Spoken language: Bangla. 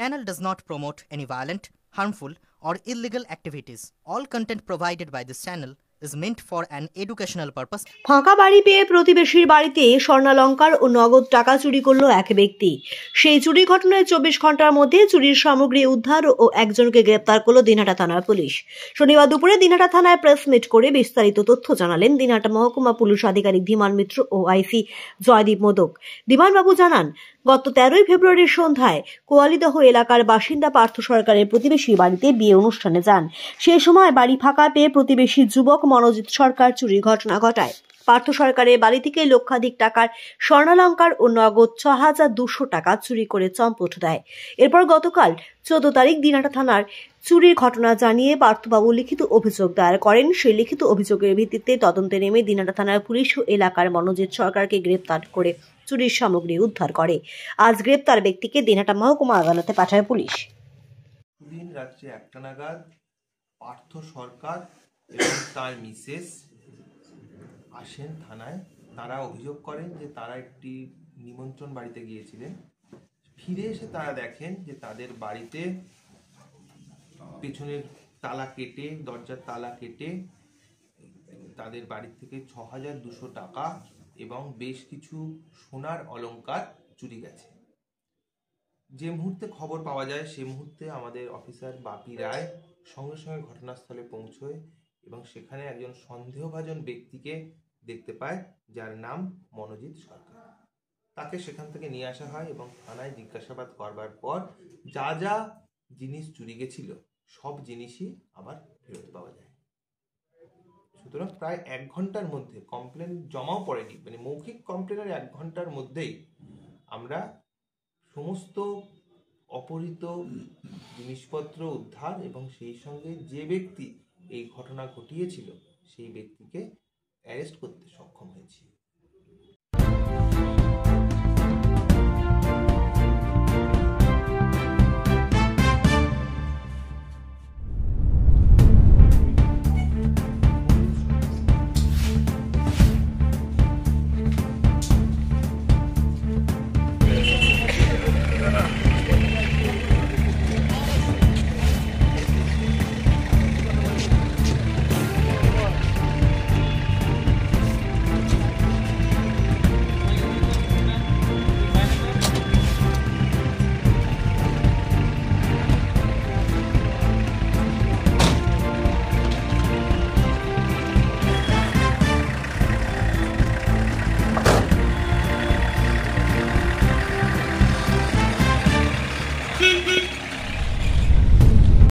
channel does not promote any violent, harmful, or illegal activities. All content provided by this channel is meant for an educational purpose. ফাঁকা বাড়ি পেয়ে প্রতিবেশীর বাড়িতে স্বর্ণালংকার ও নগদ টাকা চুরি করলো এক ব্যক্তি। সেই চুরি ঘটনায় 24 ঘন্টার মধ্যে চুরির সামগ্রী উদ্ধার ও একজনকে গ্রেপ্তার করলো দিনহাটা থানার পুলিশ। শনিবার দুপুরে দিনহাটা থানায় প্রেস মিট করে বিস্তারিত তথ্য জানালেন দিনহাটা মহকুমা পুলিশ আধিকারিক ধীমান মিত্র ও আইসি জয়দীপ মোদক। ধীমানবাবু জানান, গত 13 ফেব্রুয়ারির সন্ধ্যায় কোয়ালিদহ এলাকার বাসিন্দা পার্থ সরকারের প্রতিবেশীর বাড়িতে বিয়ে অনুষ্ঠানে যান। সেই সময় বাড়ি ফাঁকা পেয়ে প্রতিবেশী যুবক মনোজিৎ সরকার চুরির ঘটনা ঘটায়। পার্থ সরকারের বাড়ি থেকে লক্ষাধিক টাকার স্বর্ণালংকার ও নগদ ৬,২০০ টাকা চুরি করে চম্পট দেয়। এরপর গতকাল 14 তারিখ দিনহাটা থানার চুরির ঘটনা জানিয়ে পার্থবাবু লিখিত অভিযোগ দায়ের করেন। সেই লিখিত অভিযোগের ভিত্তিতে তদন্তে নেমে দিনহাটা থানার পুলিশ ও এলাকার মনোজিৎ সরকারকে গ্রেপ্তার করে চুরির সামগ্রী উদ্ধার করে। আজ গ্রেপ্তার ব্যক্তিকে দিনহাটা মহকুমা আদালতে পাঠায় পুলিশ। দিন রাত্রে 1টা নাগাদ পার্থ সরকার এবং তার মিসেস আসেন থানায়। তারা অভিযোগ করেন যে তারা একটি নিমন্ত্রণ বাড়িতে গিয়েছিলেন। ফিরে এসে তারা দেখেন যে তাদের বাড়িতে পেছনের তালা কেটে, দরজার তালা কেটে তাদের বাড়ি থেকে ৬,২০০ টাকা এবং বেশ কিছু সোনার অলংকার চুরি গেছে। যে মুহূর্তে খবর পাওয়া যায় সে মুহূর্তে আমাদের অফিসার বাপি রায় সঙ্গে সঙ্গে ঘটনাস্থলে পৌঁছয় এবং সেখানে একজন সন্দেহভাজন ব্যক্তিকে দেখতে পায়, যার নাম মনোজিৎ সরকার। তাকে সেখান থেকে নিয়ে আসা হয় এবং থানায় জিজ্ঞাসাবাদ করবার পর যা যা জিনিস চুরি গেছিল সব জিনিসই আবার ফেরত পাওয়া যায়। সুতরাং প্রায় 1 ঘন্টার মধ্যে, কমপ্লেন জমাও পড়েনি, মানে মৌখিক কমপ্লেনের 1 ঘন্টার মধ্যেই আমরা সমস্ত অপহৃত জিনিসপত্র উদ্ধার এবং সেই সঙ্গে যে ব্যক্তি এই ঘটনা ঘটিয়েছিল সেই ব্যক্তিকে অ্যারেস্ট করতে সক্ষম হয়েছি।